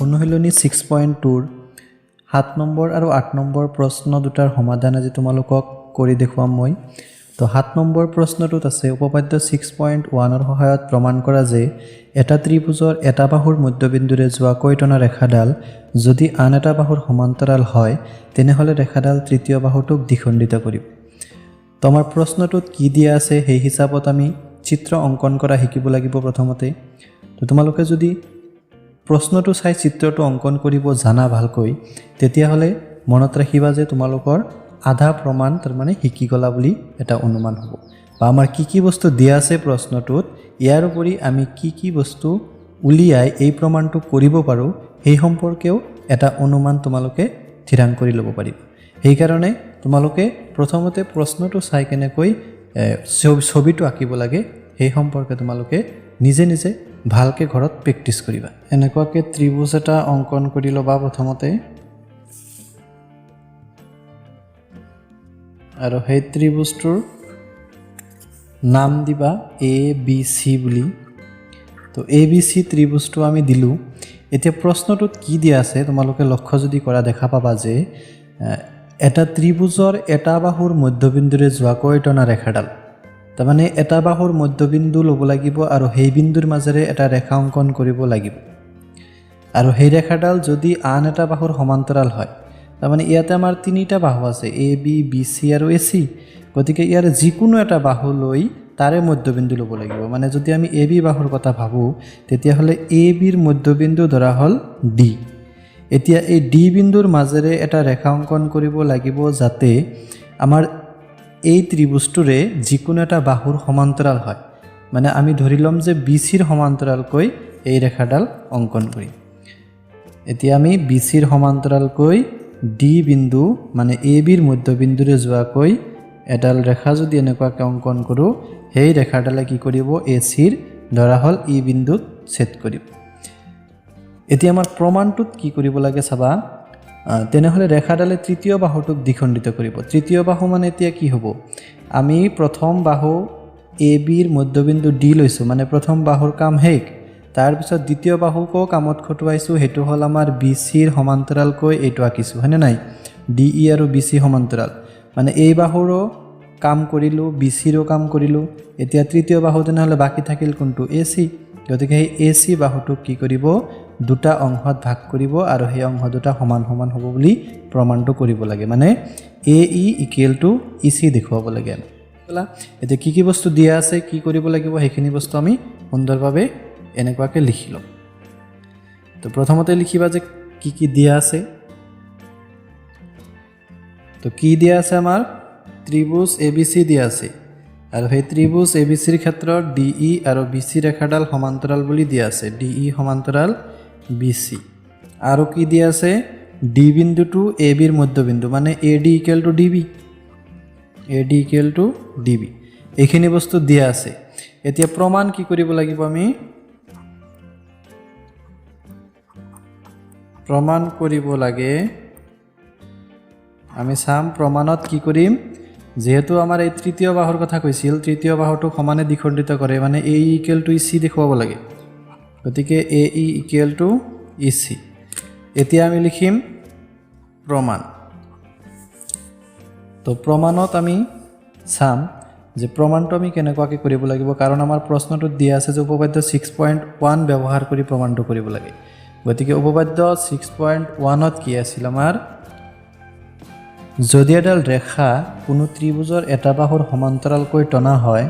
অনুশীলনী 6.2 7 নম্বৰ আৰু 8 নম্বৰ প্ৰশ্ন দুটাৰ সমাধান আজি তোমালোকক কৰি দেখুৱাম মই তো 7 নম্বৰ প্ৰশ্নটোত আছে উপপাদ্য 6.1 ৰ সহায়ত প্ৰমাণ কৰা যে এটা ত্ৰিভুজৰ এটা বাহুৰ মধ্যবিন্দুৰে যোৱা কৈটনা ৰেখাডাল যদি আন এটা বাহুৰ সমান্তৰাল হয় তেনেহলে ৰেখাডাল তৃতীয় বাহুটোক দ্বিখণ্ডিত কৰিব তো আমাৰ প্ৰশ্নটোত কি দিয়া আছে সেই হিচাপত আমি চিত্ৰ অংকন কৰা শিকিব লাগিব প্ৰথমতে তো তোমালোকে যদি প্ৰশ্নটো চাই চিত্ৰটো অংকন কৰিব জানা ভালকৈ তেতিয়া হলে মনত ৰাখিবা যে তোমালোকৰ আধা প্ৰমাণ তাৰ মানে শিকি গলা বুলি এটা অনুমান হ'ব বা আমাৰ কি বস্তু দিয়া আছে প্ৰশ্নটোত ইয়াৰ উপৰি আমি কি বস্তু উলিয়াই এই প্ৰমাণটো কৰিব পাৰো এই সম্পৰ্কেও এটা অনুমান তোমালোকে থিৰাং কৰি ল'ব পাৰিবা এই কাৰণে তোমালোকে প্ৰথমতে প্ৰশ্নটো চাই কেনেকৈ ছবিটো আঁকিব লাগে এই সম্পৰ্কে তোমালোকে নিজে নিজে ভালকে ঘৰত প্ৰেক্টিস কৰিবা এনেকুৱাকে ত্ৰিভুজ এটা অংকন কৰি লবা প্ৰথমতে আৰু সেই ত্ৰিভুজটোৰ নাম দিবা এ বি সি বুলি তো এ বি সি ত্ৰিভুজটো আমি দিলু এতিয়া প্ৰশ্নটোত কি দিয়া আছে তোমালোকে লক্ষ্য যদি কৰা দেখা পাবা যে এটা ত্ৰিভুজৰ এটা বাহুৰ মধ্যবিন্দুৰে যোৱা কৈটনা ৰেখাডাল তাৰ মানে এটা বাহুৰ মধ্যবিন্দু ল'ব লাগিব আৰু সেই বিন্দুৰ মাজেৰে এটা ৰেখা অংকন কৰিব লাগিব আৰু সেই ৰেখাডাল যদি আন এটা বাহুৰ সমান্তৰাল হয় তাৰ মানে ইয়াতে আমাৰ তিনিটা বাহু আছে এ বি বি সি আৰু এ সি গতিকে ইয়াৰ যিকোনো এটা বাহু লৈ তাৰে মধ্যবিন্দু ল'ব লাগিব মানে যদি আমি এ বি বাহুৰ কথা ভাবো তেতিয়া হলে এ বিৰ মধ্যবিন্দু ধৰা হল ডি এতিয়া এই ডি বিন্দুৰ মাজেৰে এটা ৰেখা অংকন কৰিব লাগিব যাতে আমাৰ এই ত্ৰিভুজটোৰে যিকোনো এটা বাহুৰ সমান্তৰাল হয় মানে আমি ধৰি লম যে বিসিৰ সমান্তৰালকৈ এই ৰেখাডাল অংকন কৰিম এতিয়া আমি বিসিৰ সমান্তৰালকৈ ডি বিন্দু মানে এ বিৰ মধ্যবিন্দুৰে যোৱাকৈ এডাল ৰেখা যদি এনেকুৱাকৈ অংকন কৰো সেই ৰেখাডালে কি কৰিব এ সিৰ ধৰা হল ই বিন্দুত ছেদ কৰিব এতিয়া আমাৰ প্ৰমাণটোত কি কৰিব লাগে চাবা তেনেহলে ৰেখাডালে তৃতীয় বাহুটোক দ্বিখণ্ডিত কৰিব তৃতীয় বাহু মানে এতিয়া কি হ'ব আমি প্ৰথম বাহু এ বিৰ মধ্যবিন্দু ডি লৈছো মানে প্ৰথম বাহুৰ কাম শেষ তাৰ পিছত দ্বিতীয় বাহুকো কামত খটুৱাইছো হেতু হল আমাৰ বিসিৰ সমান্তৰালকৈ এইটো আঁকিছো হয়নে নাই ডি ই আৰু বিসি সমান্তৰাল মানে এই বাহুৰো কাম কৰিলো বিসিৰো কাম কৰিলো এতিয়া তৃতীয় বাহু তেনেহলে বাকি থাকিল কোনটো এ সি গতিকে এই এ সি বাহুটোক কি কৰিব দুটা অংশত ভাগ কৰিব আৰু সেই অংশ দুটা সমান সমান হ'ব বুলি প্ৰমাণটো কৰিব লাগে মানে এ ই ইকুৱেল টু ই সি দেখুৱাব লাগে এতিয়া কি বস্তু দিয়া আছে কি কৰিব লাগিব সেইখিনি বস্তু আমি সুন্দৰভাৱে এনেকুৱাকৈ লিখি লম তো প্ৰথমতে লিখিবা যে কি দিয়া আছে তো কি দিয়া আছে আমাৰ ত্ৰিভুজ এ বি সি দিয়া আছে আৰু সেই ত্ৰিভুজ এ বি সিৰ ক্ষেত্ৰত ডি ই আৰু বি সি ৰেখাডাল সমান্তৰাল বুলি দিয়া আছে ডি ই সমান্তৰাল বি সি আৰু কি দিয়া আছে ডি বিন্দুটো এ বিৰ মধ্যবিন্দু মানে A D equal to D B A D equal to D B এইখিনি বস্তু দিয়া আছে এতিয়া প্ৰমাণ কি কৰিব লাগিব আমি প্ৰমাণ কৰিব লাগে আমি চাম প্ৰমাণত কি কৰিম যেহেতু আমাৰ এই তৃতীয় বাহুৰ কথা কৈছিল তৃতীয় বাহুটো সমানে দ্বিখণ্ডিত কৰে মানে a equal to E C দেখুৱাব লাগে গতিকে এ ই ইকুৱেল টু ই সি এতিয়া আমি লিখিম প্ৰমাণ তো প্ৰমাণত আমি চাম যে প্ৰমাণটো আমি কেনেকুৱাকৈ কৰিব লাগিব কাৰণ আমাৰ প্ৰশ্নটোত দিয়া আছে যে উপপাদ্য 6.1 ব্যৱহাৰ কৰি প্ৰমাণটো কৰিব লাগে গতিকে উপপাদ্য 6.1ত কি আছিল আমাৰ যদি এডাল ৰেখা কোনো ত্ৰিভুজৰ এটা বাহুৰ সমান্তৰালকৈ টনা হয়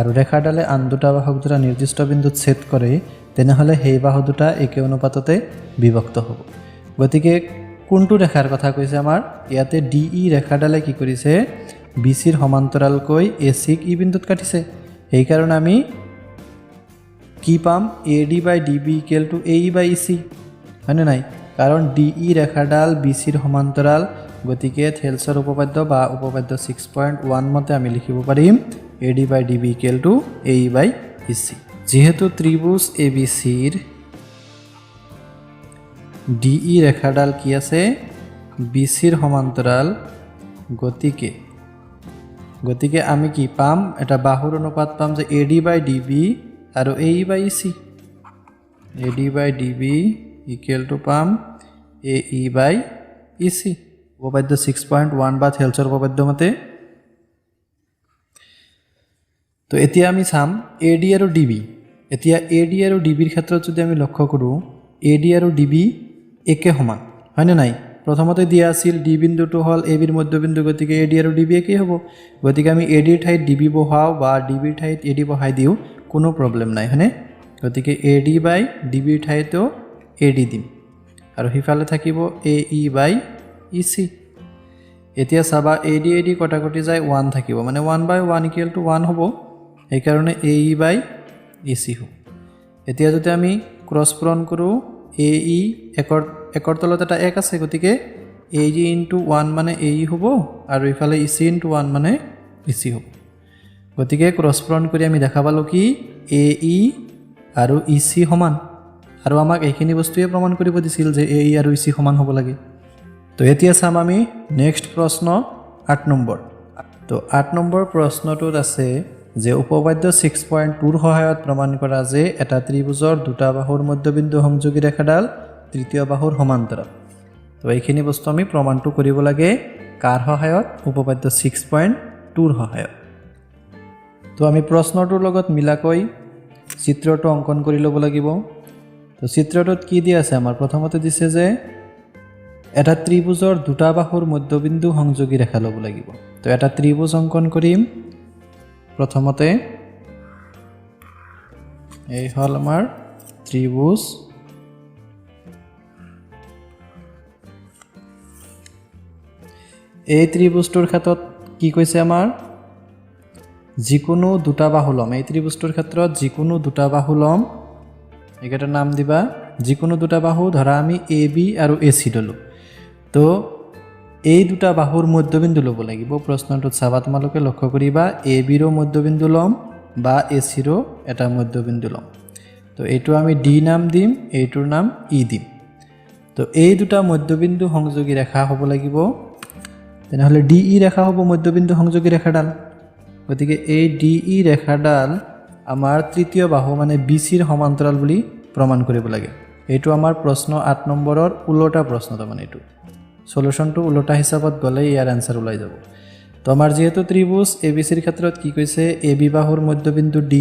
আৰু ৰেখাডালে আন দুটা বাহুক দুটা নিৰ্দিষ্ট বিন্দুত ছেদ কৰে তেনেহলে সেই বাহু দুটা একে অনুপাততে বিভক্ত হ'ব গতিকে কোনটো ৰেখাৰ কথা কৈছে আমাৰ ইয়াতে ডি ই ৰেখাডালে কি কৰিছে বিসিৰ সমান্তৰালকৈ এ সিক ই বিন্দুত কাটিছে এই কাৰণে আমি কি পাম A D by D B equal to A E by E C হয়নে নাই কাৰণ ডি ই ৰেখাডাল বিসিৰ সমান্তৰাল গতিকে থেলছৰ উপপাদ্য বা উপপাদ্য 6.1 মতে আমি লিখিব পাৰিম A D by D B equal to A E by E C যেহেতু ত্ৰিভুজ এ বি সিৰ ডি ই ৰেখাডাল কি আছে বিসিৰ সমান্তৰাল গতিকে আমি কি পাম এটা বাহুৰ অনুপাত পাম যে A D by D B আৰু A E by E C A D by D B equal to পাম AE/EC উপপাদ্য 6.1 বা থেলছৰ উপপাদ্য মতে। তো এতিয়া আমি চাম AD আৰু DB। এতিয়া AD আৰু DBৰ ক্ষেত্ৰত যদি আমি লক্ষ্য কৰোঁ AD আৰু DB একে সমান হয়নে নাই। প্ৰথমতে দিয়া আছিল D বিন্দুটো হ'ল AB ৰ মধ্যবিন্দু, গতিকে AD আৰু DB একেই হ'ব। গতিকে আমি AD ৰ ঠাইত DB বহাওঁ বা DB ৰ ঠাইত AD বহাই দিওঁ, কোনো প্ৰব্লেম নাই হয়নে। গতিকে AD/DB ৰ ঠাইতো AD দিম আৰু সিফালে থাকিব AE/EC। এতিয়া চাবা AD কটাকটি যায় 1 থাকিব, মানে 1/1 ইকুৱেল টু 1 হ'ব, সেইকাৰণে AE/EC হ'ব। এতিয়া যদি আমি ক্ৰছ পূৰণ কৰোঁ AE একৰ তলত এটা 1 আছে, গতিকে AE × 1 মানে AE হ'ব আৰু ইফালে EC × 1 মানে EC হ'ব। গতিকে ক্ৰছ পূৰণ কৰি আমি দেখা পালোঁ কি AE আৰু EC সমান, আৰু আমাক এইখিনি বস্তুৱে প্ৰমাণ কৰিব দিছিল যে AE আৰু EC সমান হ'ব লাগে। তো এতিয়া চাম আমি নেক্সট প্ৰশ্ন 8 নম্বৰ। তো 8 নম্বৰ প্ৰশ্নটোত আছে যে উপপাদ্য 6.2ৰ সহায়ত প্ৰমাণ কৰা যে এটা ত্ৰিভুজৰ দুটা বাহুৰ মধ্যবিন্দু সংযোগী ৰেখাডাল তৃতীয় বাহুৰ সমান্তৰাল। তো এইখিনি বস্তু আমি প্ৰমাণটো কৰিব লাগে কাৰ সহায়ত, উপপাদ্য 6.2ৰ সহায়ত। তো আমি প্ৰশ্নটোৰ লগত মিলাকৈ চিত্ৰটো অংকন কৰি ল'ব লাগিব। তো চিত্ৰটোত কি দিয়া আছে আমাৰ, প্ৰথমতে দিছে যে এটা ত্ৰিভুজৰ দুটা বাহুৰ মধ্যবিন্দু সংযোগী ৰেখা ল'ব লাগিব। তো এটা ত্ৰিভুজ অংকন কৰিম। প্ৰথমতে এই হ'ল আমাৰ ত্ৰিভুজ। এই ত্ৰিভুজটোৰ ক্ষেত্ৰত কি কৈছে আমাৰ, যিকোনো দুটা বাহু ল'ম। এই ত্ৰিভুজটোৰ ক্ষেত্ৰত যিকোনো দুটা বাহু ল'ম, এইকেইটাৰ নাম দিবা। যিকোনো দুটা বাহু ধৰা আমি AB আৰু AC ল'লোঁ। তো এই দুটা বাহুৰ মধ্যবিন্দু ল'ব লাগিব। প্ৰশ্নটোত চাবা তোমালোকে লক্ষ্য কৰিবা ABৰো মধ্যবিন্দু ল'ম বা ACৰো এটা মধ্যবিন্দু ল'ম। তো এইটো আমি D নাম দিম, এইটোৰ নাম E দিম। তো এই দুটা মধ্যবিন্দু সংযোগী ৰেখা হ'ব লাগিব, তেনেহ'লে DE ৰেখা হ'ব মধ্যবিন্দু সংযোগী ৰেখাডাল। গতিকে এই DE ৰেখাডাল আমাৰ তৃতীয় বাহু মানে BCৰ সমান্তৰাল বুলি প্ৰমাণ কৰিব লাগে। এইটো আমাৰ প্ৰশ্ন 8 নম্বৰৰ উল্টা প্ৰশ্ন, তাৰমানে এইটো সলিউশনটো উল্টা হিচাপত গ'লে ইয়াৰ আনসাৰ ওলাই যাব। তো আমাৰ যেহেতু ত্ৰিভুজ ABCৰ ক্ষেত্ৰত কি কৈছে, AB বাহুৰ মধ্যবিন্দু D,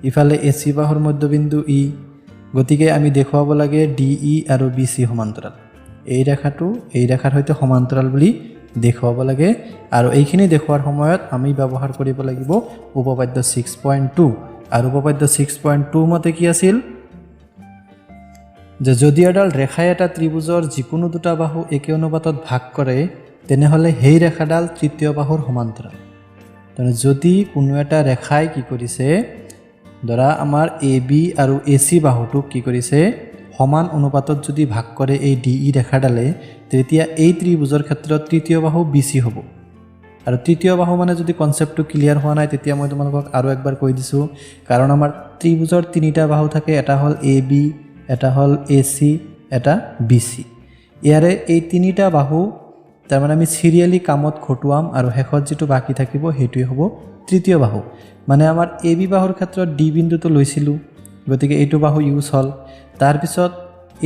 ইফালে AC বাহুৰ মধ্যবিন্দু E, গতিকে আমি দেখুৱাব লাগে DE আৰু BC সমান্তৰাল। এই ৰেখাটো এই ৰেখাৰ সৈতে সমান্তৰাল বুলি দেখুৱাব লাগে, আৰু এইখিনি দেখুৱাৰ সময়ত আমি ব্যৱহাৰ কৰিব লাগিব উপপাদ্য 6.2। আৰু উপপাদ্য 6.2 মতে কি আছিল যে যদি এডাল ৰেখাই এটা ত্ৰিভুজৰ যিকোনো দুটা বাহু একে অনুপাতত ভাগ কৰে, তেনেহ'লে সেই ৰেখাডাল তৃতীয় বাহুৰ সমান্তৰাল। তাৰমানে যদি কোনো এটা ৰেখাই কি কৰিছে, ধৰা আমাৰ AB আৰু AC বাহুটোক কি কৰিছে সমান অনুপাতত যদি ভাগ কৰে এই DE ৰেখাডালে, তেতিয়া এই ত্ৰিভুজৰ ক্ষেত্ৰত তৃতীয় বাহু BC হ'ব। আৰু তৃতীয় বাহু মানে যদি কনচেপ্টটো ক্লিয়াৰ হোৱা নাই, তেতিয়া মই তোমালোকক আৰু একবাৰ কৈ দিছোঁ, কাৰণ আমাৰ ত্ৰিভুজৰ তিনিটা বাহু থাকে, এটা হ'ল AB, এটা হ'ল AC, এটা BC। ইয়াৰে এই তিনিটা বাহু তাৰমানে আমি চিৰিয়েলি কামত খটুৱাম, আৰু শেষত যিটো বাকী থাকিব সেইটোৱে হ'ব তৃতীয় বাহু। মানে আমাৰ AB বাহুৰ ক্ষেত্ৰত D বিন্দুটো লৈছিলোঁ, গতিকে এইটো বাহু ইউজ হ'ল। তাৰপিছত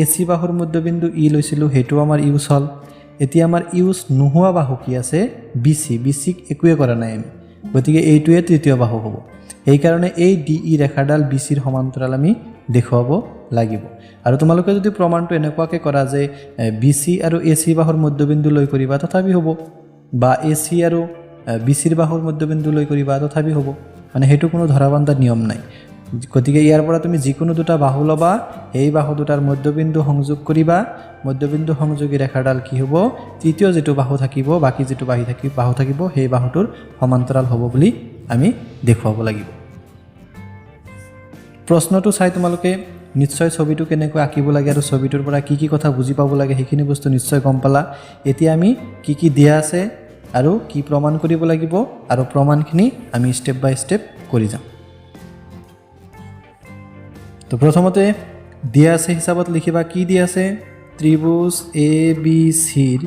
AC বাহুৰ মধ্যবিন্দু E লৈছিলোঁ, সেইটো আমাৰ ইউজ হ'ল। এতিয়া আমাৰ ইউজ নোহোৱা বাহু কি আছে, BCক একোৱে কৰা নাই আমি, গতিকে এইটোৱে তৃতীয় বাহু হ'ব। সেইকাৰণে এই DE ৰেখাডাল BCৰ সমান্তৰাল আমি দেখুৱাব লাগিব। আৰু তোমালোকে যদি প্ৰমাণটো এনেকুৱাকৈ কৰা যে BC আৰু AC বাহুৰ মধ্যবিন্দু লৈ কৰিবা তথাপি হ'ব, বা AC আৰু BCৰ বাহুৰ মধ্যবিন্দু লৈ কৰিবা তথাপি হ'ব, মানে সেইটো কোনো ধৰাবন্ধা নিয়ম নাই। গতিকে ইয়াৰ পৰা তুমি যিকোনো দুটা বাহু ল'বা, সেই বাহু দুটাৰ মধ্যবিন্দু সংযোগ কৰিবা, মধ্যবিন্দু সংযোগী ৰেখাডাল কি হ'ব, তৃতীয় যিটো বাহু থাকিব, বাকী যিটো বাহু থাকিব সেই বাহুটোৰ সমান্তৰাল হ'ব বুলি আমি দেখুৱাব লাগিব। প্ৰশ্নটো চাই তোমালোকে নিশ্চয় ছবিটো কেনেকৈ আঁকিব লাগে আৰু ছবিটোৰ পৰা কি কি কথা বুজি পাব লাগে সেইখিনি বস্তু নিশ্চয় গম পালা। এতিয়া আমি কি কি দিয়া আছে আৰু কি প্ৰমাণ কৰিব লাগিব, আৰু প্ৰমাণখিনি আমি ষ্টেপ বাই ষ্টেপ কৰি যাম। তো প্ৰথমতে দিয়া আছে হিচাপত লিখিবা, কি দিয়া আছে, ত্ৰিভুজ ABCৰ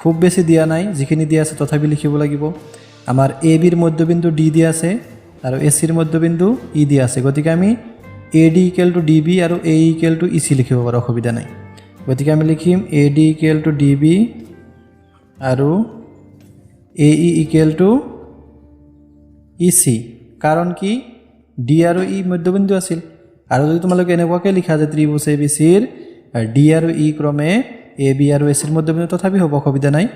খুব বেছি দিয়া নাই, যিখিনি দিয়া আছে তথাপি লিখিব লাগিব। আমাৰ ABৰ মধ্যবিন্দু D দিয়া আছে আৰু ACৰ মধ্যবিন্দু E দিয়া আছে, গতিকে আমি AD ইকুৱেল টু DB আৰু AE ইকুৱেল টু EC লিখিব পাৰোঁ, অসুবিধা নাই। গতিকে আমি লিখিম AD ইকুৱেল টু DB আৰু AE ইকুৱেল টু EC, কাৰণ কি D আৰু E মধ্যবিন্দু আছিল। আৰু যদি তোমালোকে এনেকুৱাকৈ লিখা যে ত্ৰিভুজ ABCৰ D আৰু E ক্ৰমে AB আৰু AC ৰ মধ্যবিন্দু, তথাপি হ'ব, অসুবিধা নাই,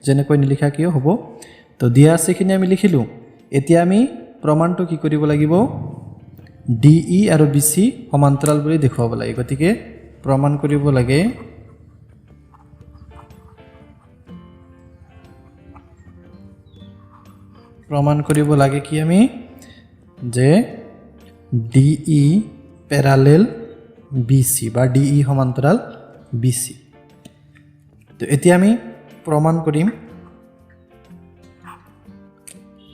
যেনেকৈ নিলিখা কিয় হ'ব। তো দিয়া আছে এইখিনি আমি লিখিলোঁ। এতিয়া আমি প্ৰমাণটো কি কৰিব লাগিব, DE আৰু BC সমান্তৰাল বুলি দেখুৱাব লাগে। গতিকে প্ৰমাণ কৰিব লাগে কি আমি যে DE প্যাৰালেল BC বা DE সমান্তৰাল BC। তো এতিয়া আমি প্ৰমাণ কৰিম।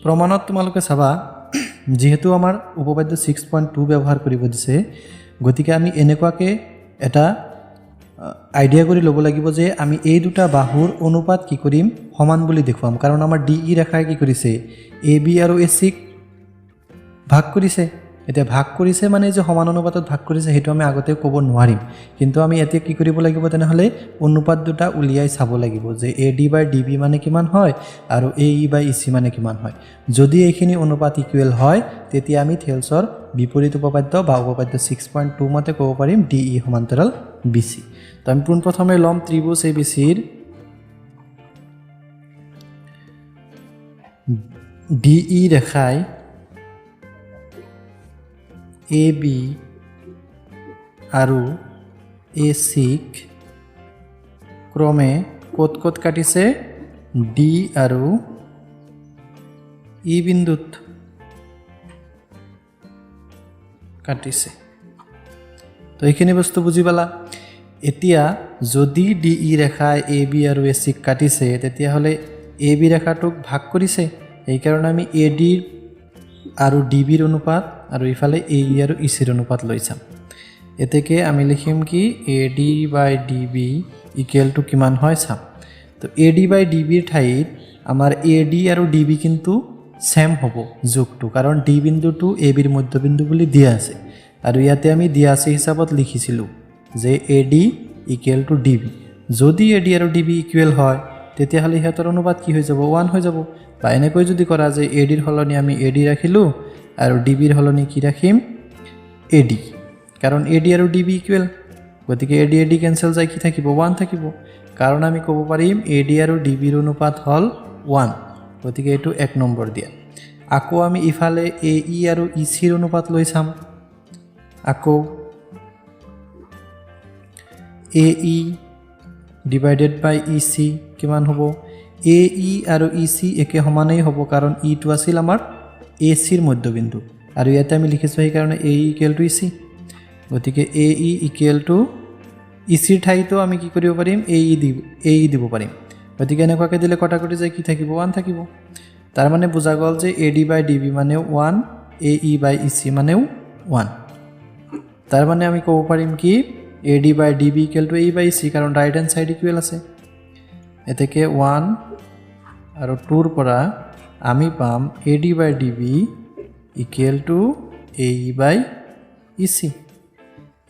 প্ৰমাণত তোমালোকে চাবা, যেহেতু আমাৰ উপপাদ্য 6.2 ব্যৱহাৰ কৰিব দিছে, গতিকে আমি এনেকুৱাকৈ এটা আইডিয়া কৰি ল'ব লাগিব যে আমি এই দুটা বাহুৰ অনুপাত কি কৰিম, সমান বুলি দেখুৱাম। কাৰণ আমাৰ DE ৰেখাই কি কৰিছে, AB আৰু AC ভাগ কৰিছে। এতিয়া ভাগ কৰিছে মানে যে সমান অনুপাতত ভাগ কৰিছে সেইটো আমি আগতে ক'ব নোৱাৰিম, কিন্তু আমি এতিয়া কি কৰিব লাগিব, তেনেহ'লে অনুপাত দুটা উলিয়াই চাব লাগিব যে AD বাই DB মানে কিমান হয় আৰু AE বাই EC মানে কিমান হয়। যদি এইখিনি অনুপাত ইকুৱেল হয়, তেতিয়া আমি থেলছৰ বিপৰীত উপপাদ্য বা উপপাদ্য 6.2 মতে ক'ব পাৰিম DE সমান্তৰাল BC। তো আমি পোনপ্ৰথমে ল'ম ত্ৰিভুজ ABCৰ DE ৰেখাই AB আৰু AC ক্ৰমে ক'ত ক'ত কাটিছে, D আৰু E বিন্দুত কাটিছে। তো এইখিনি বস্তু বুজি পালা। এতিয়া যদি DE ৰেখাই AB আৰু AC কাটিছে, তেতিয়াহ'লে AB ৰেখাটোক ভাগ কৰিছে। এইকাৰণে আমি AD আৰু DBৰ অনুপাত আৰু ইফালে AE আৰু ECৰ অনুপাত লৈ চাম। এতেকে আমি লিখিম কি AD by DB equal to কিমান হয় চাম। তো AD বাই DBৰ ঠাইত আমাৰ AD আৰু DB কিন্তু সেম হ'ব যোগটো, কাৰণ D বিন্দুটো ABৰ মধ্যবিন্দু বুলি দিয়া আছে। আৰু ইয়াতে আমি দিয়া আছে হিচাপত লিখিছিলোঁ যে AD ইকুৱেল টু DB। যদি AD আৰু DB ইকুৱেল হয়, তেতিয়াহ'লে সিহঁতৰ অনুপাত কি হৈ যাব, 1 হৈ যাব। বা এনেকৈ যদি কৰা যে ADৰ সলনি আমি AD ৰাখিলোঁ আৰু DBৰ সলনি কি ৰাখিম, AD, কাৰণ AD আৰু DB ইকুৱেল। গতিকে AD কেঞ্চেল যায়, কি থাকিব, 1 থাকিব। কাৰণ আমি ক'ব পাৰিম AD আৰু DBৰ অনুপাত হ'ল 1, গতিকে এইটো 1 নম্বৰ দিয়া। আকৌ আমি ইফালে AE আৰু ECৰ অনুপাত লৈ চাম। আকৌ AE ডিভাইডেড বাই EC কিমান হ'ব, AE আৰু EC একে সমানেই হ'ব, কাৰণ ইটো আছিল আমাৰ ACৰ মধ্যবিন্দু আৰু ইয়াতে আমি লিখিছোঁ সেইকাৰণে AE ইকুৱেল টু EC। গতিকে AE ইকুৱেল টু ECৰ ঠাইতো আমি কি কৰিব পাৰিম, AE দিব পাৰিম। গতিকে এনেকুৱাকৈ দিলে কটাকটি যায়, কি থাকিব, 1 থাকিব। তাৰ মানে বুজা গ'ল যে AD বাই DB মানেও 1, AE বাই EC মানেও 1। তাৰ মানে আমি ক'ব পাৰিম কি AD by DB equal to AE by EC, কাৰণ ৰাইট হেণ্ড ছাইড ইকুৱেল আছে। এতেকে 1 আৰু 2ৰ পৰা আমি পাম AD by DB equal to AE by EC।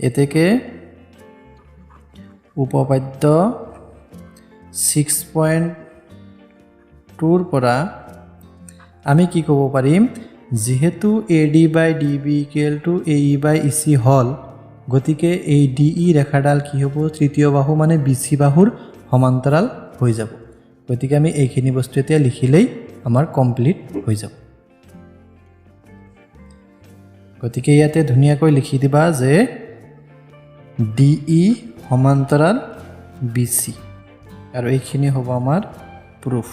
এতেকে উপপাদ্য 6.2ৰ পৰা আমি কি ক'ব পাৰিম, যেহেতু AD by DB equal to AE by EC হ'ল, গতিকে এই DE ৰেখাডাল কি হ'ব, তৃতীয় বাহু মানে BC বাহুৰ সমান্তৰাল হৈ যাব। গতিকে আমি এইখিনি বস্তু এতিয়া লিখিলেই আমাৰ কমপ্লিট হৈ যাব। গতিকে ইয়াতে ধুনীয়াকৈ লিখি দিবা যে DE সমান্তৰাল BC, আৰু এইখিনি হ'ব আমাৰ প্ৰুফ।